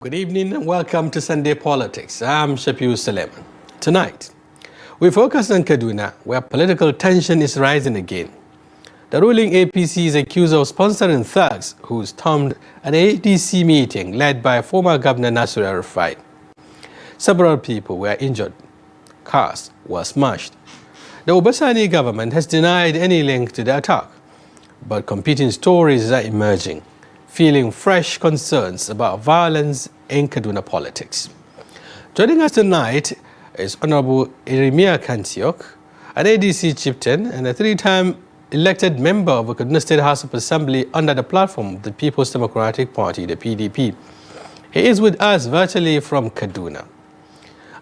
Good evening and welcome to Sunday Politics. I'm Shafiu Suleiman. Tonight, we focus on Kaduna, where political tension is rising again. The ruling APC is accused of sponsoring thugs who stormed an ADC meeting led by former Governor Elrufai. Several people were injured. Cars were smashed. The Obasani government has denied any link to the attack, but competing stories are emerging, feeling fresh concerns about violence in Kaduna politics. Joining us tonight is Honorable Irimiya Kantiok, an ADC Chieftain and a three-time elected member of the Kaduna State House of Assembly under the platform of the People's Democratic Party, the PDP. He is with us virtually from Kaduna.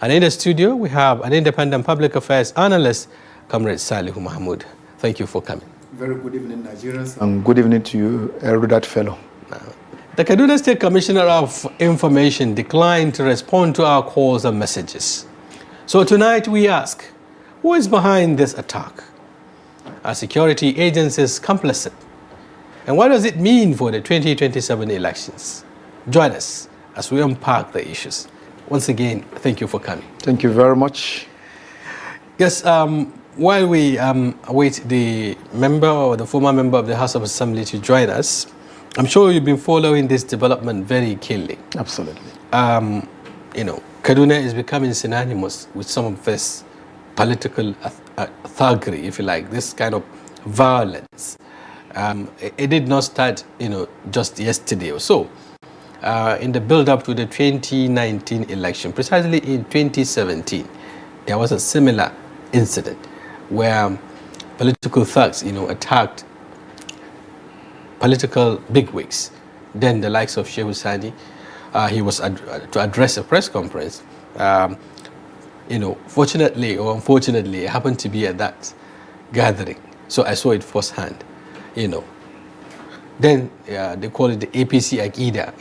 And in the studio, we have an independent public affairs analyst, Comrade Salihu Mahmud. Thank you for coming. Very good evening, Nigerians, and good evening to you, that fellow. The Kaduna State Commissioner of Information declined to respond to our calls and messages. So tonight we ask, who is behind this attack? Are security agencies complicit? And what does it mean for the 2027 elections? Join us as we unpack the issues. Once again, thank you for coming. Thank you very much. Yes, while we await the member or the former member of the House of Assembly to join us, I'm sure you've been following this development very keenly. Absolutely. Kaduna is becoming synonymous with some of this political thuggery, if you like, this kind of violence. It did not start, just yesterday or so. In the build-up to the 2019 election, precisely in 2017, there was a similar incident where political thugs, attacked political bigwigs. Then the likes of Shafiu Suleiman, he was to address a press conference. Fortunately or unfortunately, I happened to be at that gathering, so I saw it firsthand. Then they call it the APC Akida.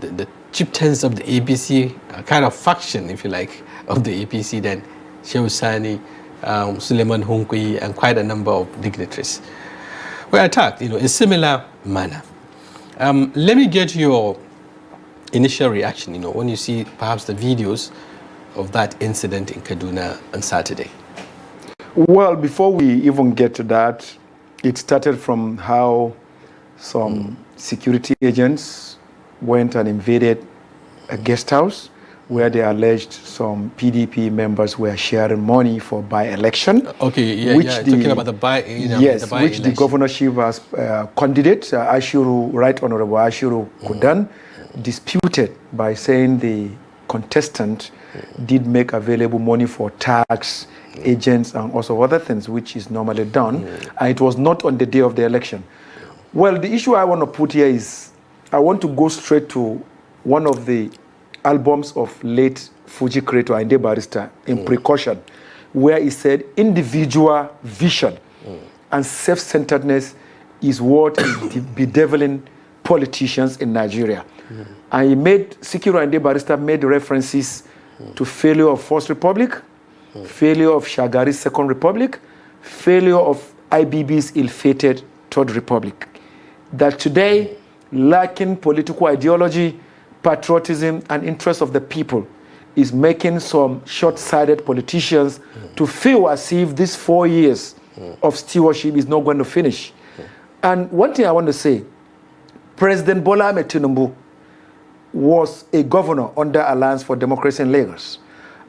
The chieftains of the APC, a kind of faction, if you like, of the APC. Then Shafiu Suleiman, Suleiman Hunkui, and quite a number of dignitaries were attacked, in similar manner. Let me get your initial reaction, when you see perhaps the videos of that incident in Kaduna on Saturday. Well, before we even get to that, it started from how some security agents went and invaded a guest house where they alleged some PDP members were sharing money for by-election. Okay, talking about the by-election. Yes, which the governorship as candidate, Right Honorable Ashiru Kudan, disputed by saying the contestant did make available money for tax agents and also other things, which is normally done, and it was not on the day of the election. Well, the issue I want to put here is, I want to go straight to one of the albums of late Fuji creator Inde Barrister, in Precaution, where he said individual vision and self-centeredness is what is bedeviling politicians in Nigeria. And he made, Sikiru Inde Barrister made references to failure of First Republic, failure of Shagari's Second Republic, failure of IBB's ill-fated Third Republic. That today, lacking political ideology, patriotism, and interest of the people is making some short-sighted politicians to feel as if these 4 years of stewardship is not going to finish. And one thing I want to say, President Bola Ahmed Tinubu was a governor under Alliance for Democracy in Lagos.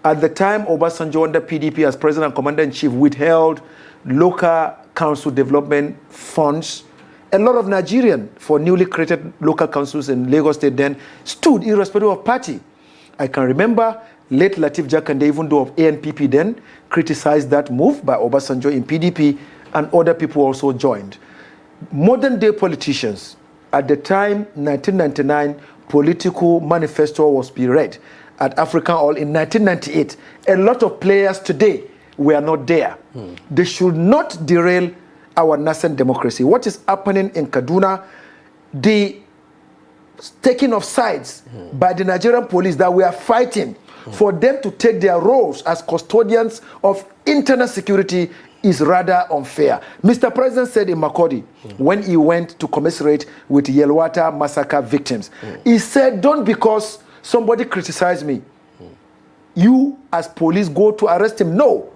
At the time, Obasanjo under PDP as president and commander-in-chief withheld local council development funds. A lot of Nigerians for newly created local councils in Lagos State then stood irrespective of party. I can remember late Latif Jakande, even though of ANPP then, criticized that move by Obasanjo in PDP, and other people also joined. Modern day politicians, at the time, 1999, political manifesto was being read at African Hall in 1998. A lot of players today were not there. They should not derail our nascent democracy. What is happening in Kaduna, the taking of sides by the Nigerian police that we are fighting for them to take their roles as custodians of internal security is rather unfair. Mr. President said in Makurdi, when he went to commiserate with Yelwata massacre victims, he said, don't because somebody criticized me, you as police go to arrest him. No.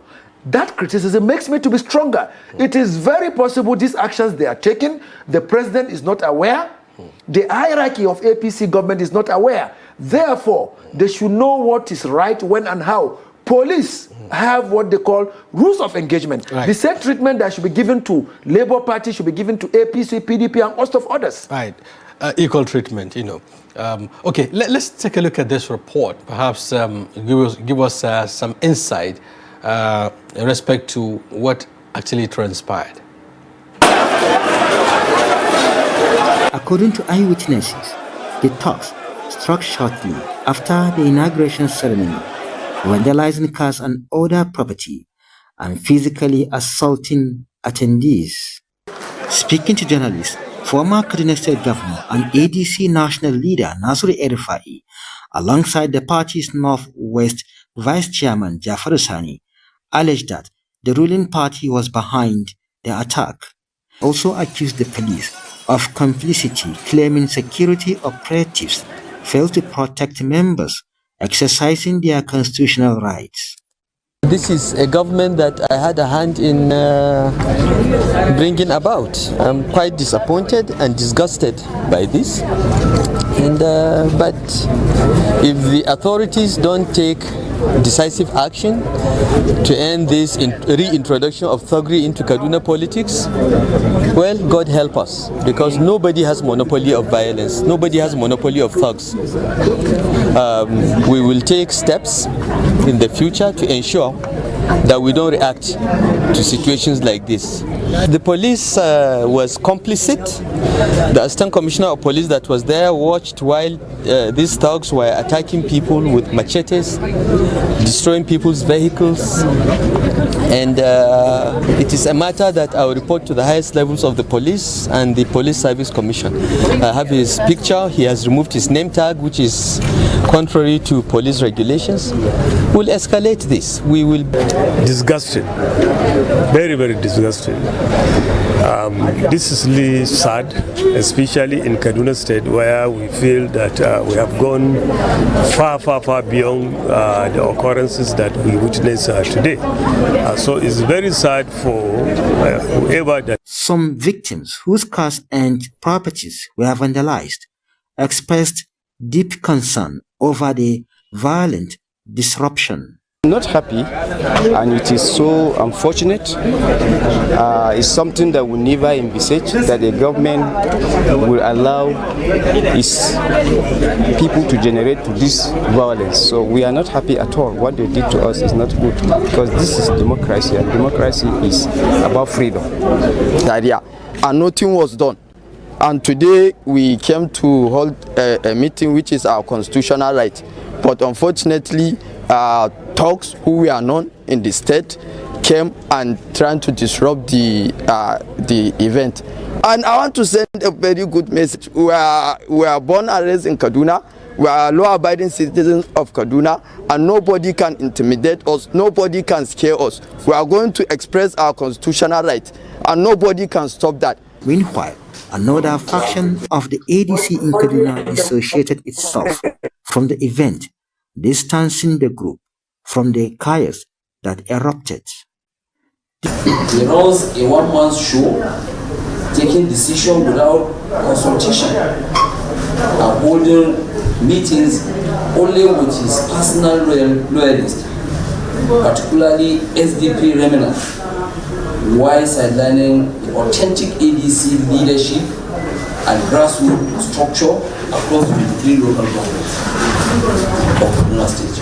That criticism makes me to be stronger. It is very possible these actions they are taking, the president is not aware, the hierarchy of APC government is not aware. Therefore, they should know what is right, when and how. Police have what they call rules of engagement. Right. The same treatment that should be given to Labour Party should be given to APC, PDP, and host of others. Right. Equal treatment, you know. Okay, let's take a look at this report. Perhaps give us some insight in respect to what actually transpired. According to eyewitnesses, the thugs struck shortly after the inauguration ceremony, vandalizing cars and other property, and physically assaulting attendees. Speaking to journalists, former Kaduna State Governor and ADC national leader Nasiru Elrufai, alongside the party's Northwest Vice Chairman Jafaru Sani, alleged that the ruling party was behind the attack. Also accused the police of complicity, claiming security operatives failed to protect members exercising their constitutional rights. This is a government that I had a hand in bringing about. I'm quite disappointed and disgusted by this. And but if the authorities don't take decisive action to end this reintroduction of thuggery into Kaduna politics, well, God help us, because nobody has monopoly of violence, nobody has monopoly of thugs. We will take steps in the future to ensure that we don't react to situations like this. The police was complicit. The Assistant Commissioner of Police that was there watched while these thugs were attacking people with machetes, destroying people's vehicles, and it is a matter that I will report to the highest levels of the police and the Police Service Commission. I have his picture. He has removed his name tag, which is contrary to police regulations. We'll escalate this. We will. Disgusting, very, very disgusting. This is really sad, especially in Kaduna State, where we feel that we have gone far, far, far beyond the occurrences that we witness today. So it's very sad for whoever that. Some victims whose cars and properties were vandalized expressed deep concern over the violent disruption. Not happy, and it is so unfortunate. It's something that we never envisage, that the government will allow its people to generate this violence. So we are not happy at all. What they did to us is not good, because this is democracy, and democracy is about freedom. And nothing was done. And today we came to hold a meeting, which is our constitutional right. But unfortunately, thugs who were known in the state came and trying to disrupt the event. And I want to send a very good message. We are born and raised in Kaduna. We are law-abiding citizens of Kaduna, and nobody can intimidate us. Nobody can scare us. We are going to express our constitutional right, and nobody can stop that. Meanwhile, another faction of the ADC in Kaduna dissociated itself from the event, distancing the group from the chaos that erupted. They runs a one-man show, taking decision without consultation, and holding meetings only with his personal loyalists, particularly SDP remnant, while sidelining the authentic ADC leadership and grassroots structure across the 3 local governments of Kaduna State.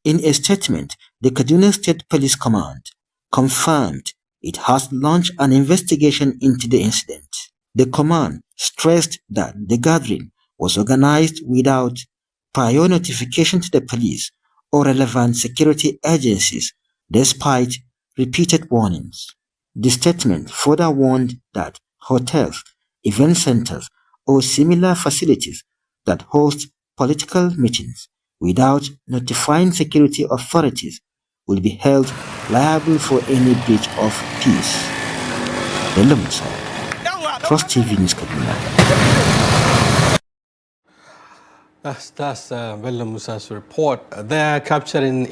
In a statement, the Kaduna State Police Command confirmed it has launched an investigation into the incident. The command stressed that the gathering was organized without prior notification to the police or relevant security agencies, despite repeated warnings. The statement further warned that hotels, event centers, or similar facilities that host political meetings without notifying security authorities will be held liable for any breach of peace. Bello Musa, Trust TV News Kaduna. That's Bello Musa's report. They're capturing,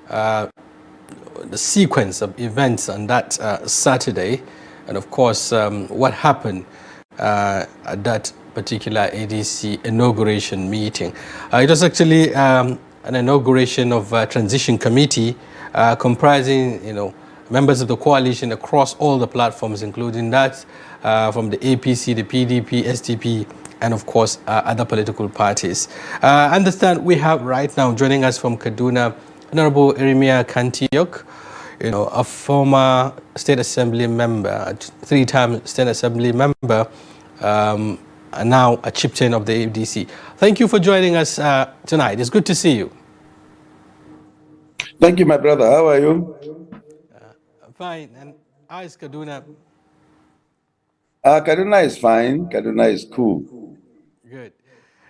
the sequence of events on that Saturday, and of course, what happened at that particular ADC inauguration meeting. It was actually an inauguration of a transition committee comprising, members of the coalition across all the platforms, including that from the APC, the PDP, SDP, and of course, other political parties. I understand we have right now joining us from Kaduna, Honorable Irimiya Kantiok, a former State Assembly member, a three-time State Assembly member, and now a chieftain of the ADC. Thank you for joining us tonight. It's good to see you. Thank you, my brother. How are you? Fine. And how is Kaduna? Kaduna is fine. Kaduna is cool. Good.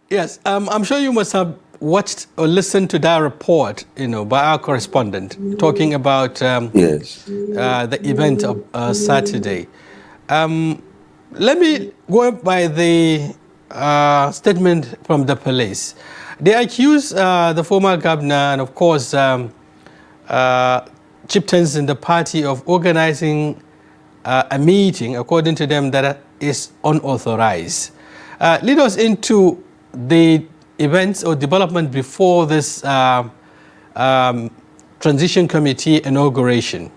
Yes, I'm sure you must have watched or listened to that report, by our correspondent talking about the event of Saturday. Let me go by the statement from the police. They accuse the former governor and, of course, chieftains in the party of organizing a meeting, according to them, that is unauthorized. Lead us into the events or development before this transition committee inauguration.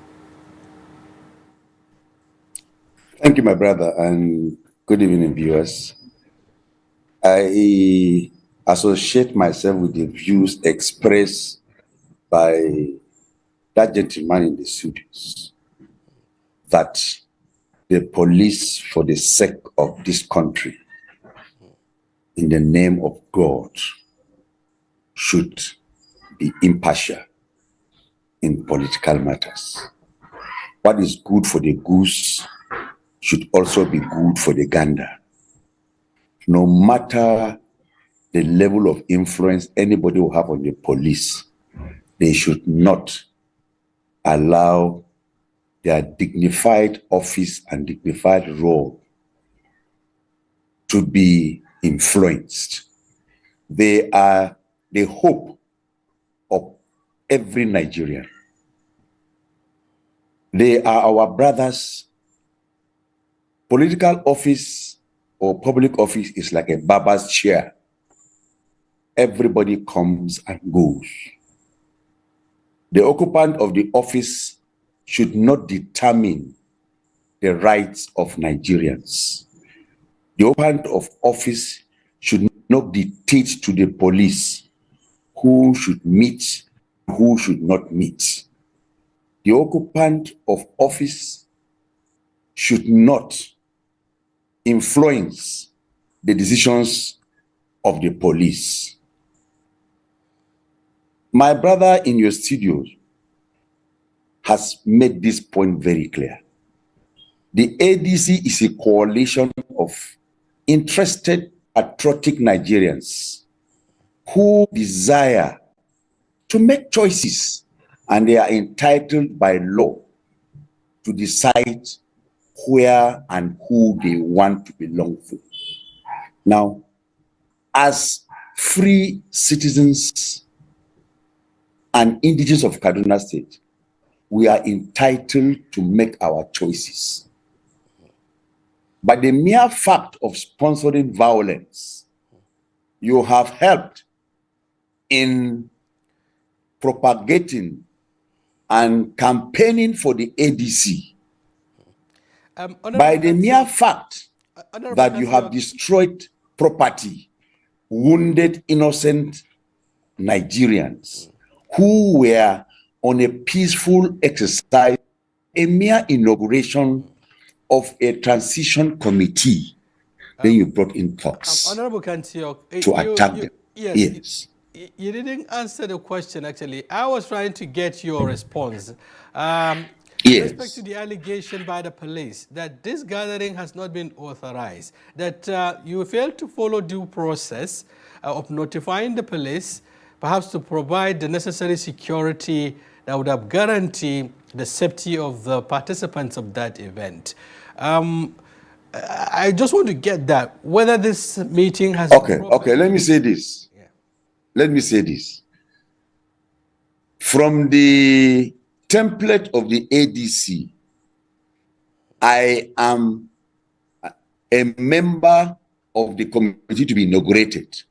Thank you, my brother, and good evening, viewers. I associate myself with the views expressed by that gentleman in the studios that the police, for the sake of this country, in the name of God, should be impartial in political matters. What is good for the goose should also be good for the gander. No matter the level of influence anybody will have on the police, they should not allow their dignified office and dignified role to be influenced. They are the hope of every Nigerian. They are our brothers. Political office or public office is like a barber's chair. Everybody comes and goes. The occupant of the office should not determine the rights of Nigerians. The occupant of office should not dictate to the police who should meet, who should not meet. The occupant of office should not influence the decisions of the police. My brother in your studio has made this point very clear. The ADC is a coalition of interested, patriotic Nigerians who desire to make choices, and they are entitled by law to decide where and who they want to belong to. Now, as free citizens and indigenous of Kaduna State, we are entitled to make our choices. But the mere fact of sponsoring violence, you have helped in propagating and campaigning for the ADC. By the mere fact that you have destroyed property, wounded innocent Nigerians who were on a peaceful exercise, a mere inauguration of a transition committee, then you brought in thugs Honorable Kantiok, to attack them. Yes. You didn't answer the question, actually. I was trying to get your response. With respect to the allegation by the police that this gathering has not been authorized, that you failed to follow due process of notifying the police, perhaps to provide the necessary security that would have guaranteed the safety of the participants of that event. I just want to get that, whether this meeting has... Okay, let me say this. Yeah. Let me say this. From the template of the ADC, I am a member of the committee to be inaugurated.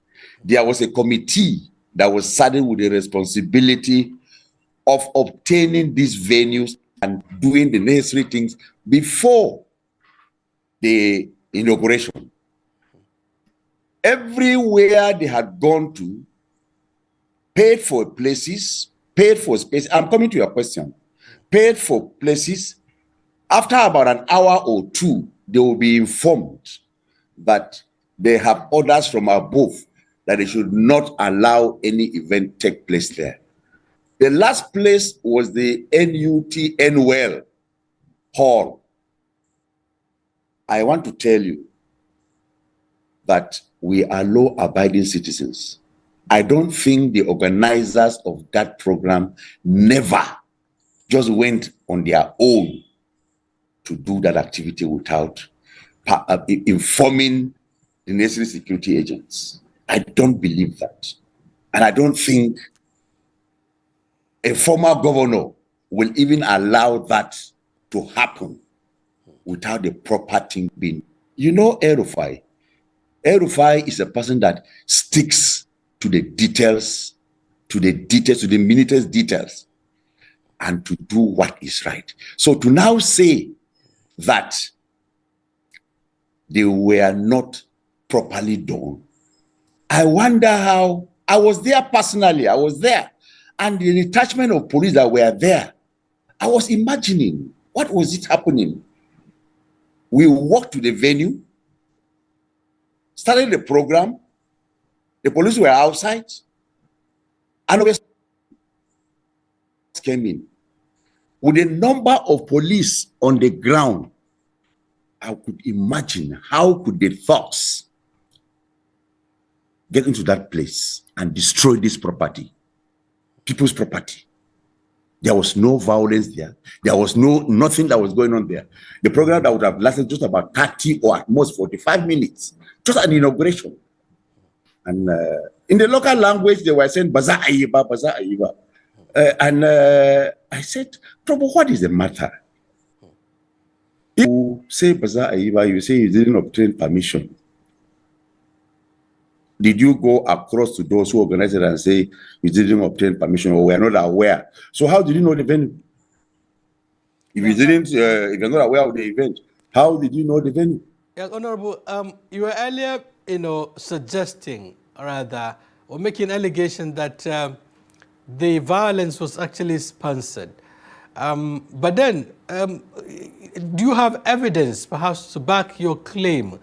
There was a committee that was saddled with the responsibility of obtaining these venues and doing the necessary things before the inauguration. Everywhere they had gone to, paid for places, paid for space. I'm coming to your question. Paid for places. After about an hour or two, they will be informed that they have orders from above that they should not allow any event take place there. The last place was the NUT Nwell Hall. I want to tell you that we are law-abiding citizens. I don't think the organizers of that program never just went on their own to do that activity without informing the necessary security agents. I don't believe that. And I don't think a former governor will even allow that to happen without the proper thing being. You know Elrufai. Elrufai is a person that sticks to the details, to the minutest details, and to do what is right. So to now say that they were not properly done, I wonder how. I was there personally, I was there. And the detachment of police that were there, I was imagining, what was it happening? We walked to the venue, started the program, the police were outside, and we came in. With the number of police on the ground, I could imagine how could the thugs get into that place and destroy this property, people's property. There was no violence there. There was nothing that was going on there. The program that would have lasted just about 30 or at most 45 minutes, just an inauguration. And in the local language, they were saying, Baza Ayiba, Baza Ayiba. And I said, Probo, what is the matter? If you say Baza Ayiba, you say you didn't obtain permission. Did you go across to those who organized it and say you didn't obtain permission or were not aware? So how did you know the venue? If you didn't, if you're not aware of the event, how did you know the venue? Yeah, Honorable, you were earlier, suggesting, or rather, or making allegation that the violence was actually sponsored. But then, do you have evidence, perhaps, to back your claim?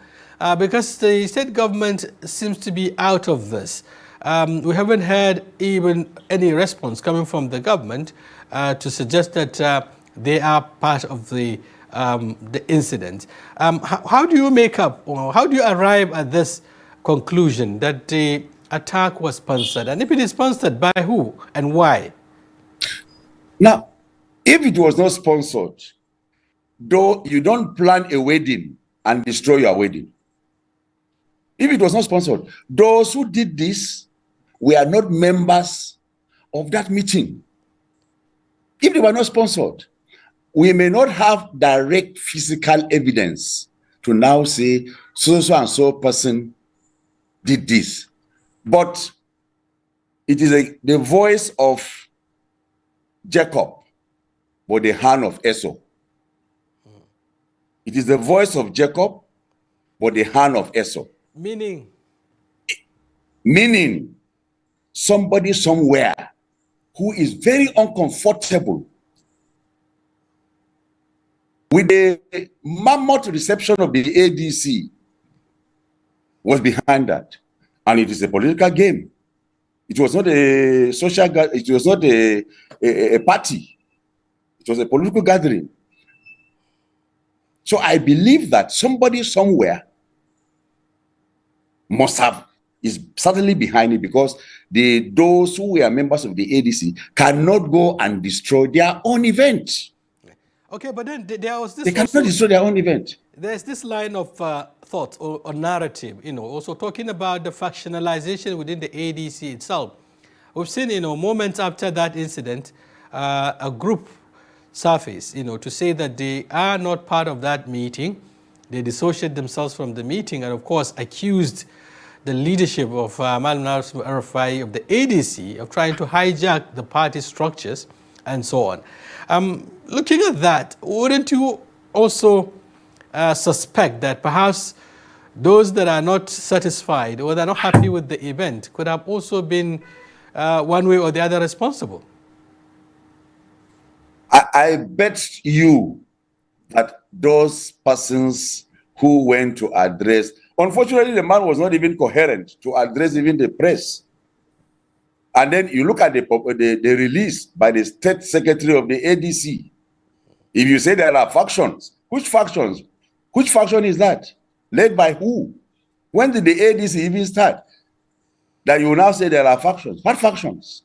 Because the state government seems to be out of this. We haven't heard even any response coming from the government to suggest that they are part of the incident. How do you make up, or how do you arrive at this conclusion that the attack was sponsored? And if it is sponsored, by who and why? Now, if it was not sponsored, though you don't plan a wedding and destroy your wedding. If it was not sponsored, those who did this were not members of that meeting. If they were not sponsored, we may not have direct physical evidence to now say so and so person did this. But it is the voice of Jacob, but the hand of Esau. It is the voice of Jacob, but the hand of Esau. Meaning? Meaning somebody somewhere who is very uncomfortable with the mammoth reception of the ADC was behind that. And it is a political game. It was not a social, it was not a party. It was a political gathering. So I believe that somebody somewhere must have is certainly behind it, because those who were members of the ADC cannot go and destroy their own event. Okay, but then there was this. They cannot destroy their own event. There's this line of thought or narrative, also talking about the factionalization within the ADC itself. We've seen, moments after that incident, a group surfaced, to say that they are not part of that meeting. They dissociate themselves from the meeting and, of course, accused the leadership of Elrufai of the ADC of trying to hijack the party structures and so on. Looking at that, wouldn't you also suspect that perhaps those that are not satisfied or that are not happy with the event could have also been one way or the other responsible? I bet you that those persons who went to address, unfortunately, the man was not even coherent to address even the press. And then you look at the release by the state secretary of the ADC. If you say there are factions, which factions? Which faction is that? Led by who? When did the ADC even start? That you now say there are factions. What factions?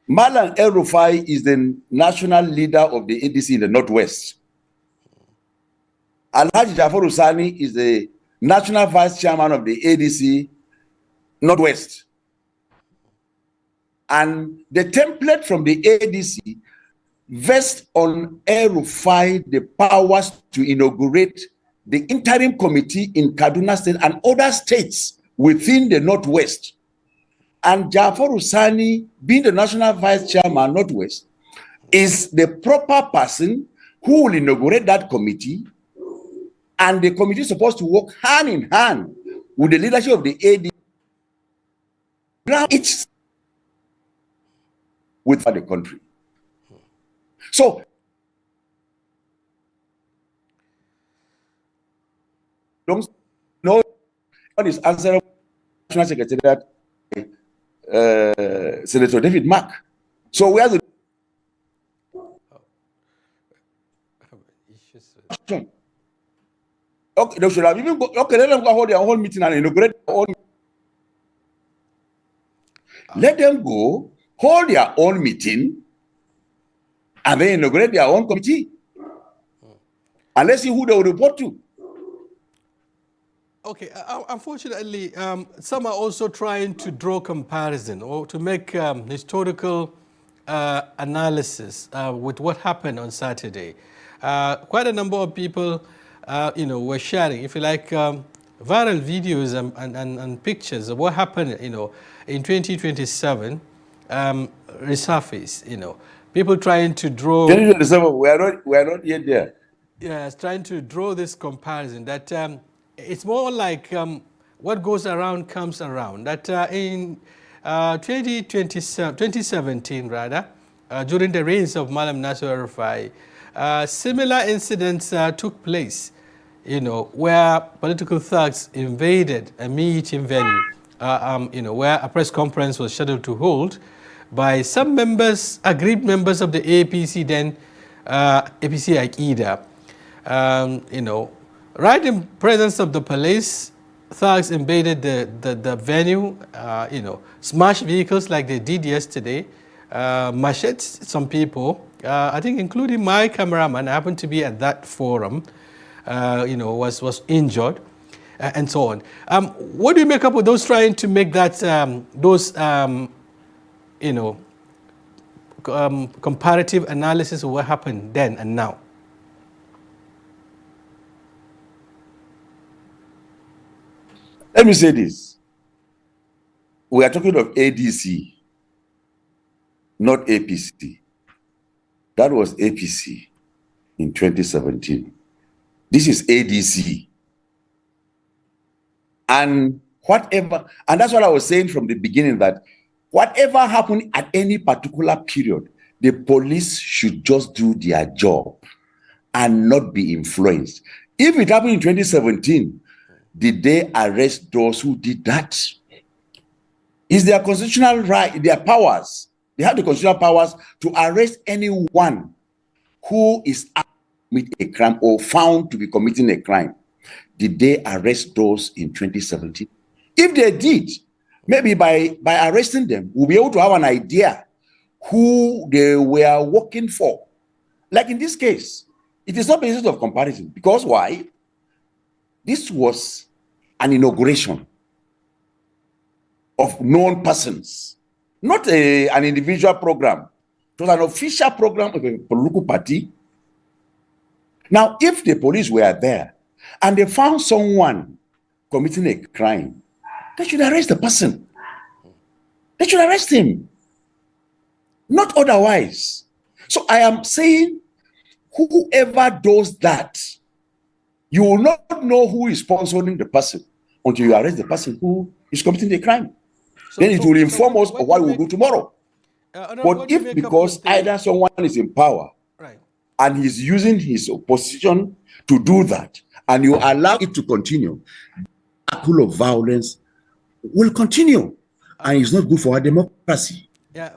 Malam Elrufai is the national leader of the ADC in the Northwest. Alhaji Jafaru Sani is the national vice chairman of the ADC Northwest. And the template from the ADC vests on Elrufai the powers to inaugurate the interim committee in Kaduna State and other states within the Northwest. And Jafaru Sani, being the national vice chairman Northwest, is the proper person who will inaugurate that committee. And the committee is supposed to work hand in hand with the leadership of the ADC. Now it's with the country. So, don't know what is answerable to National Secretariat, Senator David Mark. So where's the okay, they should have even go, okay, let them go hold their whole meeting and inaugurate their own. Let them go hold their own meeting and then inaugurate their own committee. And let's see who they will report to. Okay, unfortunately, some are also trying to draw comparison or to make historical analysis with what happened on Saturday. Quite a number of people, were sharing, if you like, viral videos and pictures of what happened, in 2027 resurface, people trying to draw. 2027, we are not yet there. Yes, trying to draw this comparison that it's more like what goes around comes around. That in 2017, rather, during the reigns of Malam Nasir Elrufai, similar incidents took place, where political thugs invaded a meeting venue, where a press conference was scheduled to hold by some members, aggrieved members of the APC, then APC Akida. Right in presence of the police, thugs invaded the venue, smashed vehicles like they did yesterday, macheted some people, I think including my cameraman, happened to be at that forum, was injured, and so on. What do you make up of those trying to make that, comparative analysis of what happened then and now? Let me say this. We are talking of ADC, not APC. That was APC in 2017. This is ADC. And whatever, and that's what I was saying from the beginning, that whatever happened at any particular period, the police should just do their job and not be influenced. If it happened in 2017, did they arrest those who did that? Is their constitutional right, their powers, they have the constitutional powers to arrest anyone who is committing a crime or found to be committing a crime. Did they arrest those in 2017? If they did, maybe by arresting them, we'll be able to have an idea who they were working for. Like in this case, it is not basis of comparison. Because why? This was an inauguration of known persons, not an individual program. It was an official program of a political party. Now, if the police were there and they found someone committing a crime, they should arrest the person. They should arrest him, not otherwise. So I am saying, whoever does that, you will not know who is sponsoring the person until you arrest the person who is committing the crime. Then it will inform us of what we will do tomorrow. But if because either someone is in power and he's using his opposition to do that, and you allow it to continue, the cycle of violence will continue, and it's not good for our democracy. Yeah,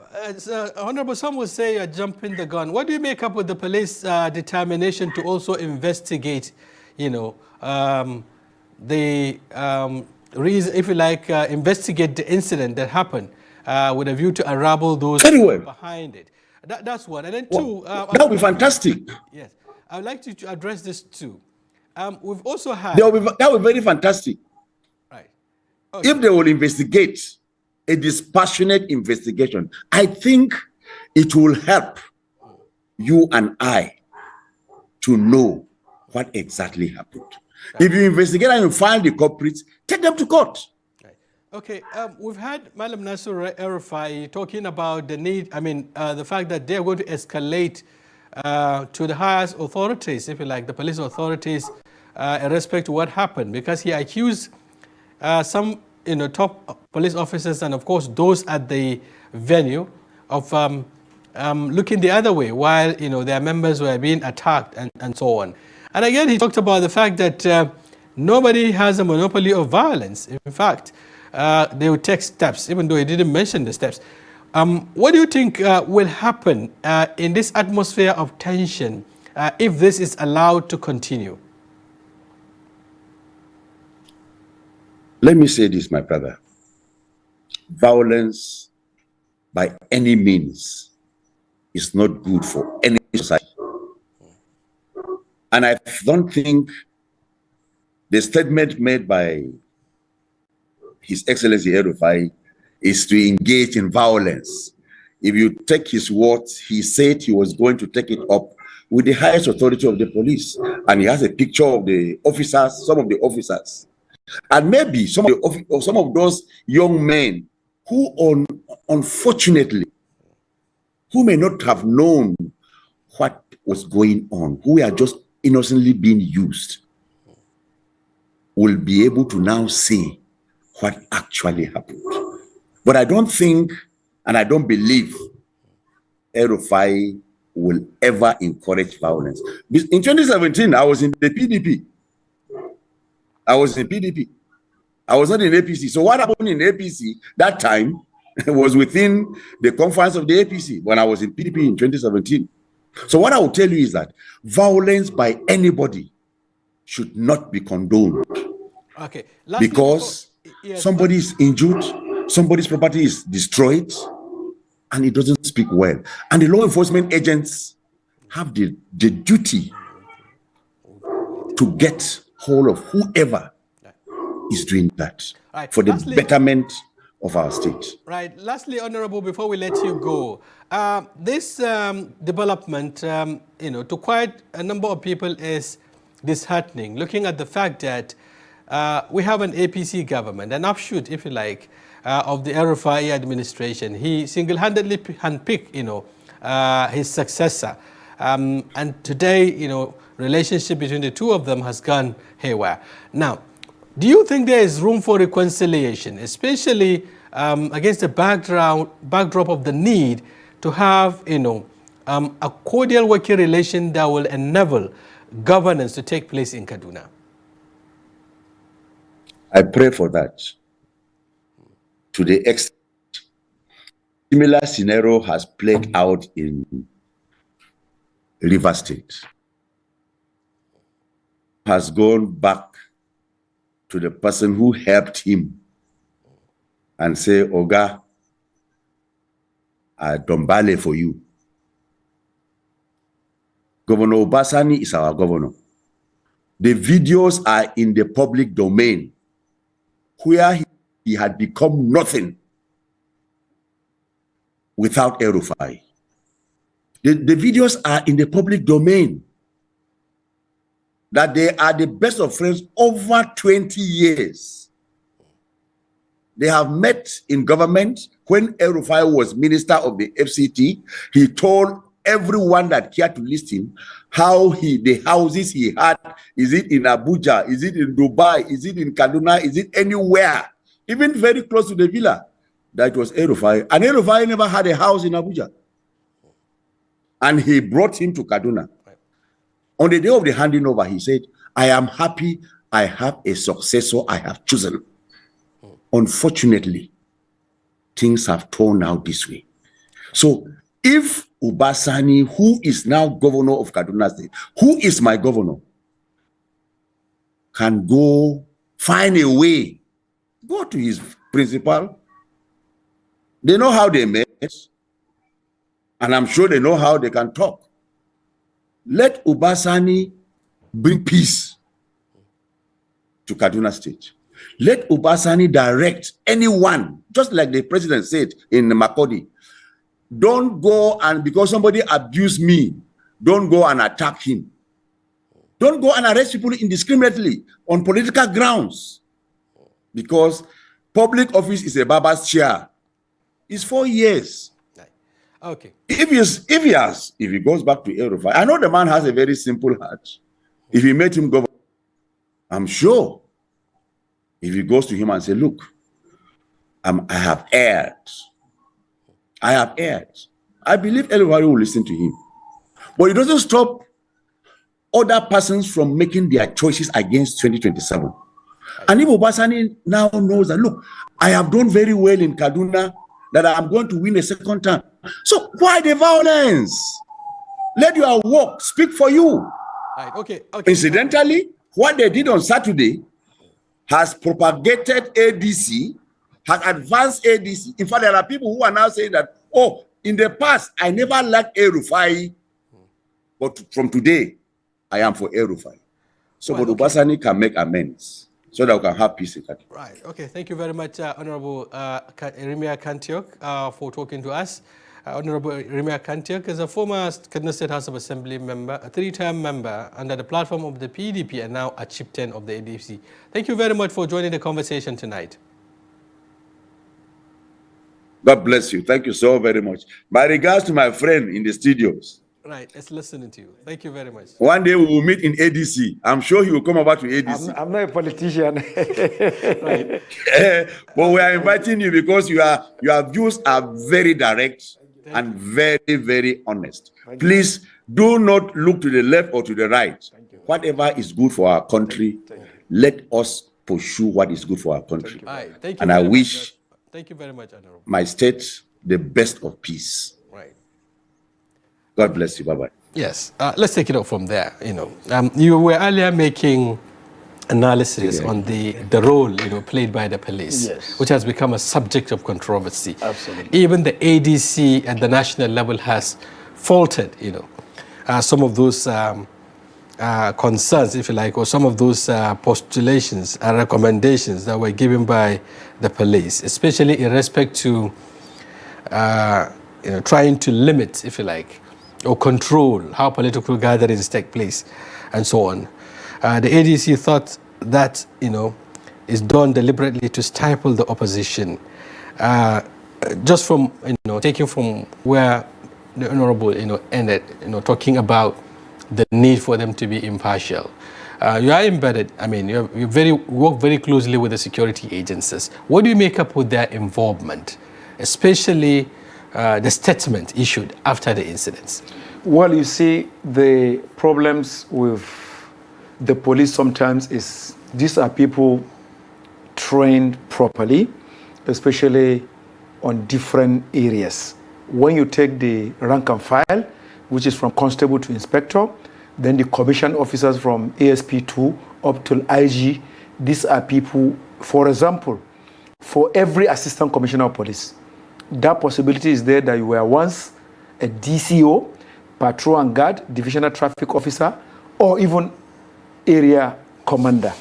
Honorable, some would say you're jumping the gun. What do you make up with the police determination to also investigate, the reason, if you like, investigate the incident that happened with a view to unravel those behind it? That's one. And then two... that would be fantastic. Yes. I would like to address this too. We've also had... That would be very fantastic. Right. Okay. If they will investigate a dispassionate investigation, I think it will help you and I to know what exactly happened. Right. If you investigate and you find the culprits, take them to court. Right. Okay, we've had Madam Nasir Elrufai talking about the need, the fact that they're going to escalate to the highest authorities, if you like, the police authorities, in respect to what happened, because he accused some top police officers and of course those at the venue of looking the other way while their members were being attacked and so on. And again, he talked about the fact that nobody has a monopoly of violence. In fact, they will take steps, even though he didn't mention the steps. What do you think will happen in this atmosphere of tension if this is allowed to continue? Let me say this, my brother. Violence by any means is not good for any society. And I don't think the statement made by His Excellency Elrufai is to engage in violence. If you take his words, he said he was going to take it up with the highest authority of the police. And he has a picture of the officers, some of the officers. And maybe some of those young men who, unfortunately, who may not have known what was going on, who are just innocently being used, will be able to now see what actually happened. But I don't think, and I don't believe, Elrufai will ever encourage violence. In 2017, I was in the PDP. I was in PDP. I was not in APC. So what happened in APC that time was within the confines of the APC when I was in PDP in 2017. So what I will tell you is that violence by anybody should not be condoned. Okay. Because somebody is injured, somebody's property is destroyed, and it doesn't speak well. And the law enforcement agents have the duty to get hold of whoever is doing that for the betterment of our state. Right. Lastly, Honorable, before we let you go, this development, to quite a number of people is disheartening, looking at the fact that we have an APC government, an offshoot, if you like, of the Elrufai administration. He single-handedly handpicked, his successor. And today, relationship between the two of them has gone haywire. Now, do you think there is room for reconciliation, especially against the backdrop of the need to have, a cordial working relation that will enable governance to take place in Kaduna? I pray for that. To the extent similar scenario has played out in Rivers State, has gone back to the person who helped him and say, Oga, I Dombale for you. Governor Obasani is our governor. The videos are in the public domain where he had become nothing without Elrufai. The videos are in the public domain that they are the best of friends over 20 years. They have met in government. When Elrufai was minister of the FCT, he told everyone that cared to listen how the houses he had, is it in Abuja, is it in Dubai, is it in Kaduna, is it anywhere, even very close to the villa, that was Elrufai. And Elrufai never had a house in Abuja. And he brought him to Kaduna. On the day of the handing over, he said, I am happy I have a successor I have chosen. Unfortunately, things have turned out this way. So if Obasani, who is now governor of Kaduna State, who is my governor, can go find a way, go to his principal. They know how they met, and I'm sure they know how they can talk. Let Obasani bring peace to Kaduna State. Let Obasani direct anyone, just like the president said in Makodi. Don't go and, because somebody abused me, don't go and attack him. Don't go and arrest people indiscriminately on political grounds. Because public office is a barber's chair. It's 4 years. Okay. If he goes back to Elrufai, I know the man has a very simple heart. If he made him governor, I'm sure if he goes to him and say, look, I have erred. I have erred. I believe everybody will listen to him. But it doesn't stop other persons from making their choices against 2027. And if Obasani now knows that, look, I have done very well in Kaduna, that I'm going to win a second term. So why the violence? Let your work speak for you. Right, okay. Incidentally, what they did on Saturday has propagated ADC, has advanced ADC. In fact, there are people who are now saying that, oh, in the past, I never liked Elrufai, but from today, I am for Elrufai. So, but Obasani can make amends so that we can have peace in Kaduna. Right. Okay. Thank you very much, Honorable Irimiya Kantiok, for talking to us. Honorable Irimiya Kantiok is a former Kaduna State House of Assembly member, a 3-term member under the platform of the PDP, and now a chieftain of the ADC. Thank you very much for joining the conversation tonight. God bless you. Thank you so very much. My regards to my friend in the studios. Right, let's listen to you. Thank you very much. One day we will meet in ADC. I'm sure he will come over to ADC. I'm not a politician. Right. But we are inviting you because your views are very direct and very, very honest. Please do not look to the left or to the right. Whatever is good for our country, let us pursue what is good for our country. Right. Thank you and I wish thank you very much, Honorable. my state the best of peace. Right. God bless you. Bye-bye. Yes. Let's take it up from there. You were earlier making analysis on the role played by the police, which has become a subject of controversy. Absolutely. Even the ADC at the national level has faulted some of those concerns, if you like, or some of those postulations and recommendations that were given by the police, especially in respect to trying to limit, if you like, or control how political gatherings take place and so on. The ADC thought that, is done deliberately to stifle the opposition. Just from, taking from where the Honorable, ended, talking about the need for them to be impartial. You are embedded, you work very closely with the security agencies. What do you make up with their involvement, especially the statement issued after the incidents? Well, you see, the problems with the police sometimes is these are people trained properly, especially on different areas. When you take the rank and file, which is from constable to inspector, then the commission officers from ASP2 up to IG, these are people, for example, for every assistant commissioner of police. That possibility is there that you were once a DCO, patrol and guard, divisional traffic officer, or even area commander,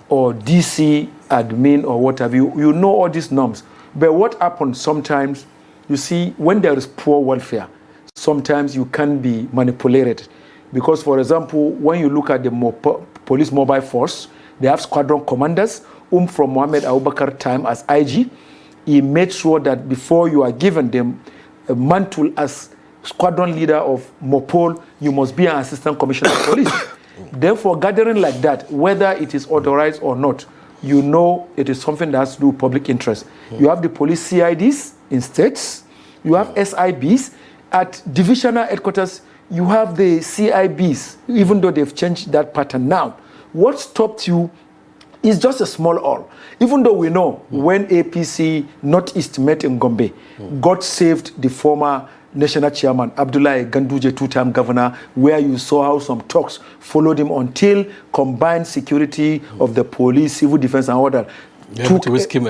or DC admin, or what have you. You know all these norms. But what happens sometimes, you see, when there is poor welfare, sometimes you can be manipulated. Because, for example, when you look at the police mobile force, they have squadron commanders, from Mohammed Abubakar time as IG, he made sure that before you are given them a mantle as squadron leader of Mopol, you must be an assistant commissioner of police. Therefore, gathering like that, whether it is authorized or not, you know it is something that has to do with public interest. You have the police CIDs in states, you have SIBs. At divisional headquarters, you have the CIBs, even though they've changed that pattern now. What stopped you is just a small all. Even though we know when APC Northeast met in Gombe, God saved the former national chairman, Abdullahi Ganduje, two-time governor, where you saw how some talks followed him until combined security of the police, civil defense and order took to whisk him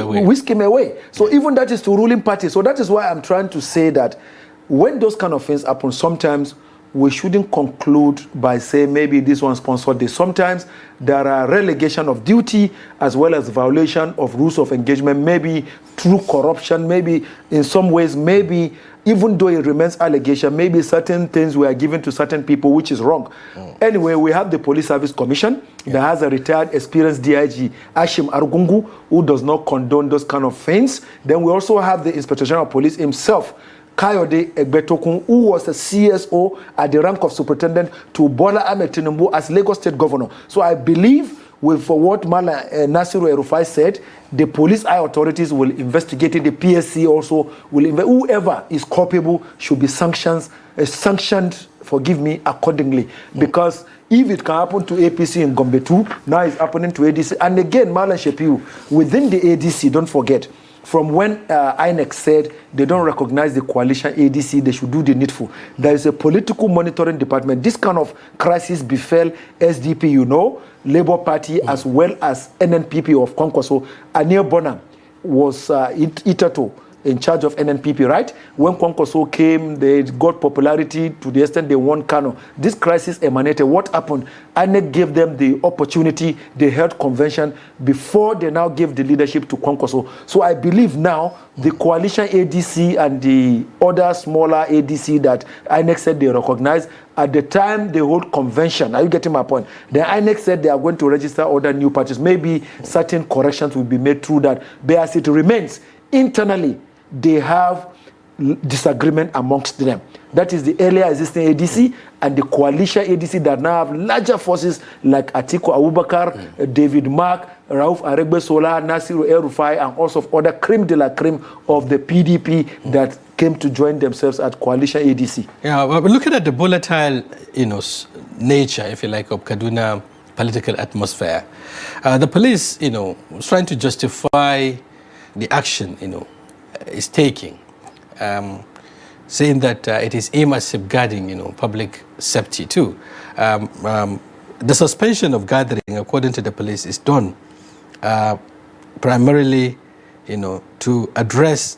away. So even that is to ruling party. So that is why I'm trying to say that when those kind of things happen, sometimes we shouldn't conclude by saying maybe this one sponsored this. Sometimes there are relegation of duty as well as violation of rules of engagement, maybe through corruption, maybe in some ways, maybe even though it remains allegation, maybe certain things were given to certain people, which is wrong. Anyway, we have the Police Service Commission that has a retired, experienced DIG, Ashim Argungu, who does not condone those kind of things. Then we also have the Inspector General of Police himself, Kayode Egbetokun, who was a CSO at the rank of superintendent to Bola Ahmed Tinubu as Lagos State Governor. So I believe with what Mala Nasiru Elrufai said, the police eye authorities will investigate it. The PSC also will whoever is culpable should be sanctioned, forgive me, accordingly. Because if it can happen to APC in Gombe too, now it's happening to ADC. And again, Malan Shafiu, within the ADC, don't forget, from when INEC said they don't recognize the coalition ADC, they should do the needful. There is a political monitoring department. This kind of crisis befell SDP, you know, Labour Party, as well as NNPP of Kwankwaso. Anil Bonham was Itato in charge of NNPP, right? When Kwankwaso came, they got popularity to the extent they won Kano. This crisis emanated. What happened? INEC gave them the opportunity. They held convention before they now gave the leadership to Kwankwaso. So I believe now the coalition ADC and the other smaller ADC that INEC said they recognize, at the time they hold convention, are you getting my point? The INEC said they are going to register other new parties. Maybe certain corrections will be made through that. But as it remains, internally, they have disagreement amongst them. That is the earlier existing ADC and the coalition ADC that now have larger forces like Atiku Abubakar, David Mark, Rauf Aregbesola, Nasiru Elrufai, and also other creme de la creme of the PDP that came to join themselves at coalition ADC. Yeah, well, we're looking at the volatile, nature, if you like, of Kaduna political atmosphere. The police, was trying to justify the action, is taking, saying that it is aimed at safeguarding, public safety too. The suspension of gathering, according to the police, is done primarily, to address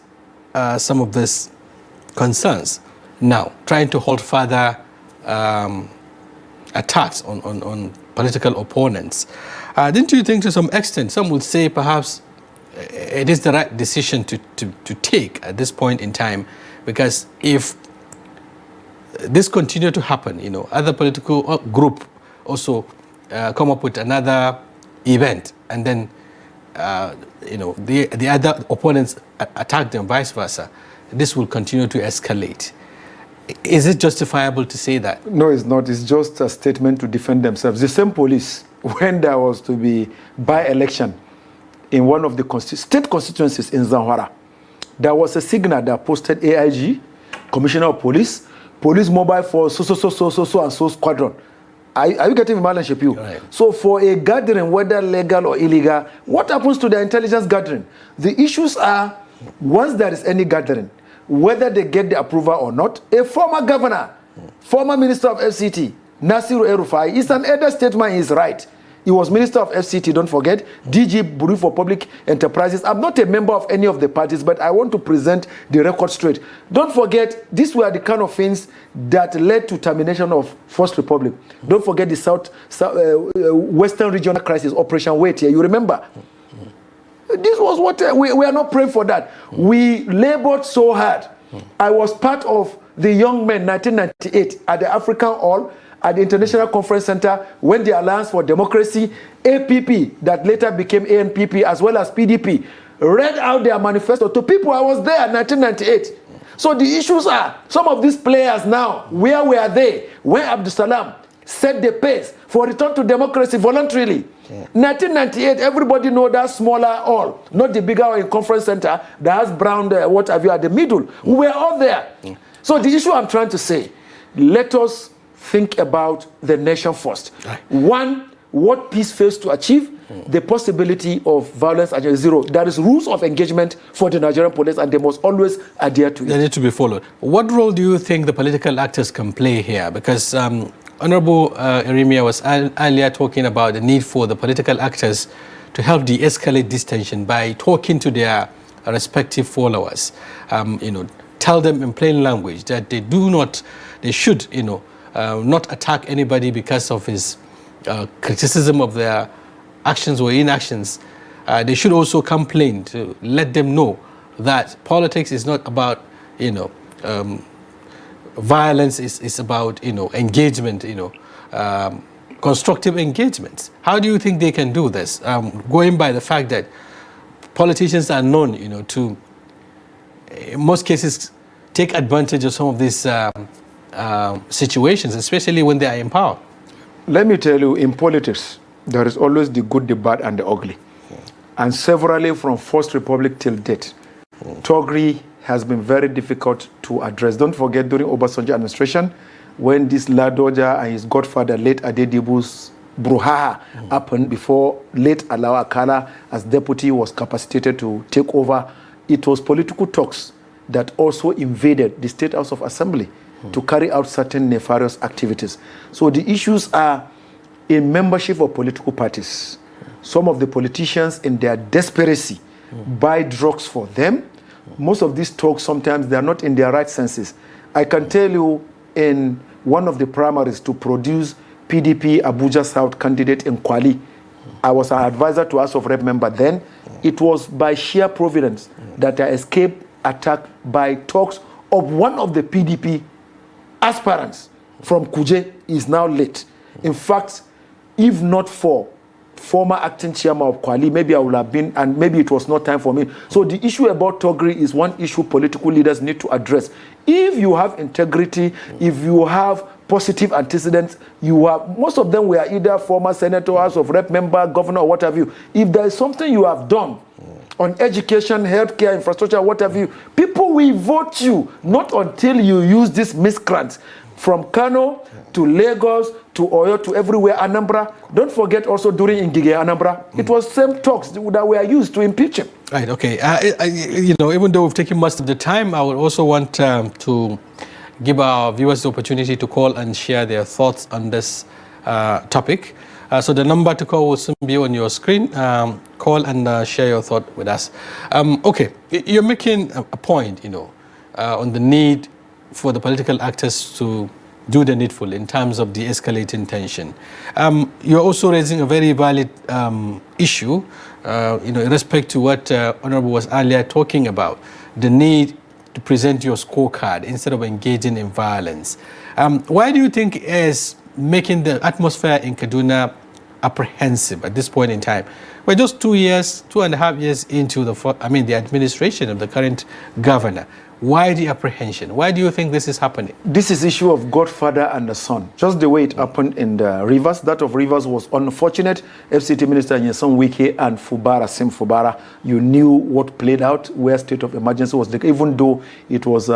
some of these concerns. Now, trying to hold further attacks on political opponents. Didn't you think to some extent, some would say perhaps it is the right decision to take at this point in time, because if this continue to happen, other political group also come up with another event, and then the other opponents attack them, vice versa, this will continue to escalate. Is it justifiable to say that? No, it's not. It's just a statement to defend themselves. The same police, when there was to be by-election in one of the state constituencies in Zamfara, there was a signal that posted AIG, Commissioner of Police, Police Mobile Force, so and so squadron. Are you getting me, Malan Shafiu? Right. So for a gathering, whether legal or illegal, what happens to the intelligence gathering? The issues are, once there is any gathering, whether they get the approval or not, a former governor, former minister of FCT, Nasiru Elrufai, is an elder statesman, is right. He was Minister of FCT, don't forget. DG, Bureau for Public Enterprises. I'm not a member of any of the parties, but I want to present the record straight. Don't forget, these were the kind of things that led to termination of First Republic. Don't forget the Western Regional Crisis, Operation Wait here. You remember? This was what we are not praying for that. We labored so hard. I was part of the young men 1998 at the African Hall at the International Conference Center when the Alliance for Democracy, APP, that later became ANPP, as well as PDP, read out their manifesto to people. I was there in 1998. So the issues are, some of these players now, where were they when Abdul Salam set the pace for return to democracy voluntarily? 1998, everybody know that smaller hall, not the bigger in conference center that has brown, what have you, at the middle. We were all there. So the issue I'm trying to say, let us think about the nation first. One, what peace fails to achieve, the possibility of violence at zero. There is rules of engagement for the Nigerian police, and they must always adhere to it. They need to be followed. What role do you think the political actors can play here? Because Honorable Irimiya was earlier talking about the need for the political actors to help de-escalate this tension by talking to their respective followers. Tell them in plain language that they should, not attack anybody because of his criticism of their actions or inactions. They should also complain to let them know that politics is not about, violence is about, engagement, constructive engagements. How do you think they can do this? Going by the fact that politicians are known, to, in most cases, take advantage of some of these situations, especially when they are in power. Let me tell you, in politics, there is always the good, the bad, and the ugly. And severally from First Republic till date, Togri has been very difficult to address. Don't forget, during Obasanjo administration, when this Ladoja and his godfather, late Adedibu's brouhaha happened before late Alawa Akala, as deputy, was capacitated to take over, it was political talks that also invaded the State House of Assembly to carry out certain nefarious activities. So the issues are in membership of political parties. Some of the politicians, in their desperacy, buy drugs for them. Most of these talks, sometimes they are not in their right senses. I can tell you, in one of the primaries to produce PDP Abuja South candidate in Kwali, I was an advisor to House of Rep member then. It was by sheer providence that I escaped attack by talks of one of the PDP aspirants from Kuje is now late. In fact, if not for former acting chairman of Kwali, maybe I would have been, and maybe it was not time for me. So the issue about Togri is one issue political leaders need to address. If you have integrity, if you have positive antecedents, you have, most of them were either former senator, House of Rep member, governor, or what have you. If there is something you have done on education, healthcare, infrastructure, what have you, people will vote you, not until you use this miscreants from Kano to Lagos to Oyo to everywhere, Anambra. Don't forget also during Ngige Anambra, it was same talks that were used to impeach him. Right, okay. Even though we've taken most of the time, I would also want to give our viewers the opportunity to call and share their thoughts on this topic. So the number to call will soon be on your screen. Call and share your thought with us. Okay, you're making a point, on the need for the political actors to do the needful in terms of de-escalating tension. You're also raising a very valid issue, in respect to what Honorable was earlier talking about, the need to present your scorecard instead of engaging in violence. Why do you think is making the atmosphere in Kaduna apprehensive at this point in time? We're just 2.5 years into the administration of the current governor. Why the apprehension? Why do you think this is happening? This is issue of godfather and the son. Just the way it happened in the Rivers. That of Rivers was unfortunate. FCT Minister Nyesom Wike and Sim Fubara, you knew what played out, where state of emergency was, even though it was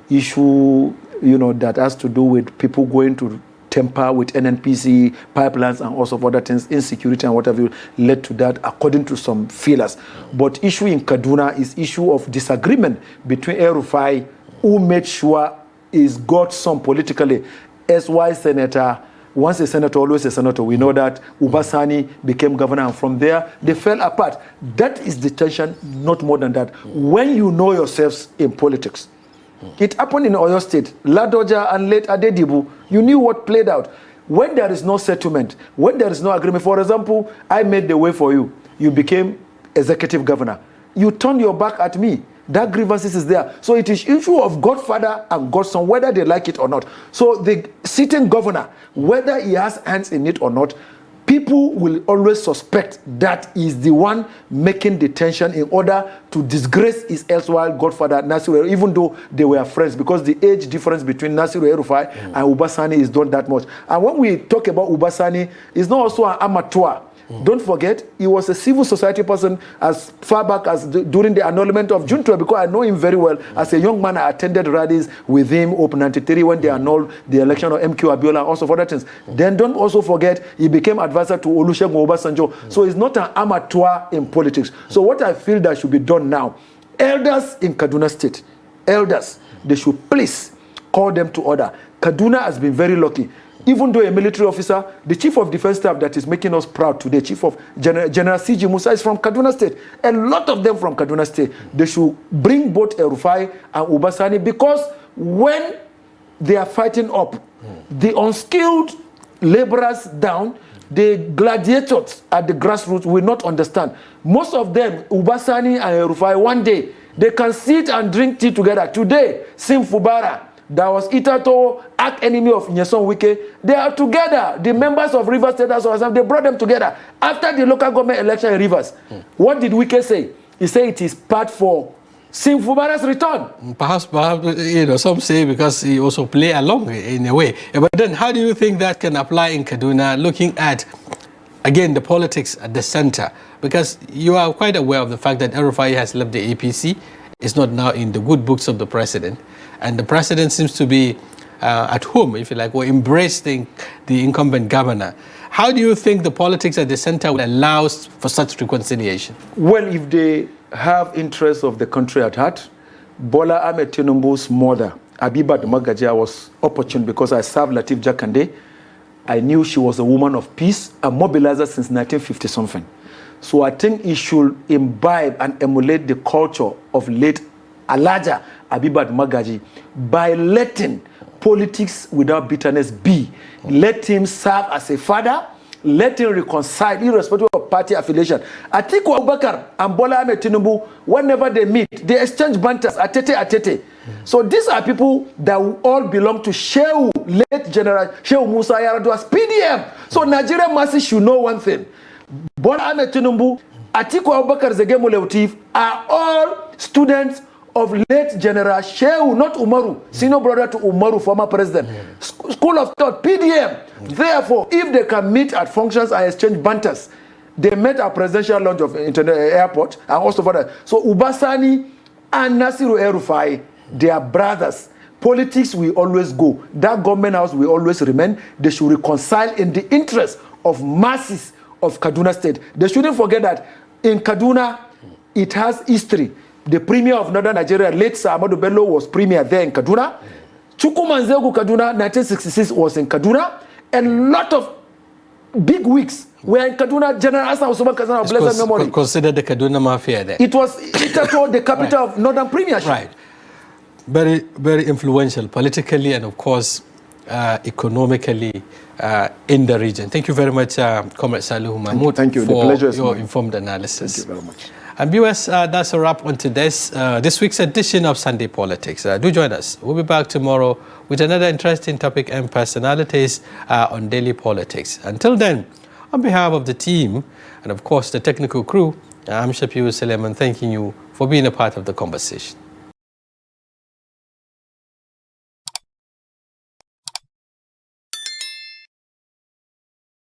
issue, that has to do with people going to temper with NNPC pipelines and also other things, insecurity and whatever led to that, according to some feelers. But issue in Kaduna is issue of disagreement between Elrufai, who made sure he's got some politically, SY Senator once a senator, always a senator. We know that Uba Sani became governor, and from there, they fell apart. That is the tension, not more than that. When you know yourselves in politics, it happened in Oyo State. Ladoja and late Adedibu, you knew what played out. When there is no settlement, when there is no agreement, for example, I made the way for you. You became executive governor. You turned your back at me. That grievances is there. So it is issue of godfather and godson, whether they like it or not. So the sitting governor, whether he has hands in it or not, people will always suspect that he's the one making the tension in order to disgrace his erstwhile godfather, Nasiru, even though they were friends, because the age difference between Nasiru Elrufai and Uba Sani is not that much. And when we talk about Uba Sani, he's not also an amateur. Don't forget, he was a civil society person as far back as during the annulment of June 12, because I know him very well. As a young man, I attended rallies with him, Open 93, when they annulled the election of MQ Abiola, and also for other things. Then don't also forget, he became advisor to Olusegun Obasanjo. So he's not an amateur in politics. So what I feel that should be done now, elders in Kaduna State, elders, they should please call them to order. Kaduna has been very lucky. Even though a military officer, the chief of defense staff that is making us proud today, chief of General C.G. Musa, is from Kaduna State. A lot of them from Kaduna State. They should bring both Elrufai and Uba Sani, because when they are fighting up, the unskilled laborers down, the gladiators at the grassroots will not understand. Most of them, Uba Sani and Elrufai, one day, they can sit and drink tea together. Today, Sim Fubara, that was Itato, arch enemy of Nyesom Wike, they are together. The members of Rivers State Association, they brought them together. After the local government election in Rivers, what did Wike say? He said it is part for Sim Fubara's return. Perhaps, you know, some say because he also play along in a way. But then how do you think that can apply in Kaduna, looking at, again, the politics at the center? Because you are quite aware of the fact that Elrufai has left the APC. It's not now in the good books of the president. And the president seems to be at home, if you like, or embracing the incumbent governor. How do you think the politics at the center will allow for such reconciliation? Well, if they have interests of the country at heart, Bola Ahmed Tinubu's mother, Abibat Magaji, was opportune because I served Latif Jakande. I knew she was a woman of peace, a mobilizer since 1950-something. So I think he should imbibe and emulate the culture of late Alaja Abibat Magaji by letting politics without bitterness be. Let him serve as a father. Let him reconcile, irrespective of party affiliation. Atiku Abubakar and Bola Ahmed Tinubu, whenever they meet, they exchange banters, atete. So these are people that all belong to Shehu, late General Shehu Musa Yar'Adua's PDM. So Nigerian masses should know one thing. Bola Ahmed Tinubu, Atiku Abubakar Zegemo Leutif are all students of late General Shehu, not Umaru, senior brother to Umaru, former president. School of Thought, PDM. Therefore, if they can meet at functions and exchange banters, they met at presidential launch of Internet Airport and also for that. So Uba Sani and Nasiru Elrufai, they are brothers. Politics will always go. That government house will always remain. They should reconcile in the interest of masses of Kaduna State. They shouldn't forget that in Kaduna, it has history. The premier of Northern Nigeria, late Sir Ahmadu Bello, was premier there in Kaduna. Chukwumanzegu Kaduna, 1966, was in Kaduna. And a lot of big wigs were in Kaduna. General Asa Usman Kazana of blessed memory. Consider the Kaduna Mafia there. It was the capital of Northern Premiership. Right. Very, very influential politically and, of course, economically in the region. Thank you very much, Comrade Salihu Mahmud, thank you. for the pleasure is your mine. informed analysis. Thank you very much. And viewers, that's a wrap on this week's edition of Sunday Politics. Do join us. We'll be back tomorrow with another interesting topic and personalities on daily politics. Until then, on behalf of the team and, of course, the technical crew, I'm Shafiu Suleiman, thanking you for being a part of the conversation.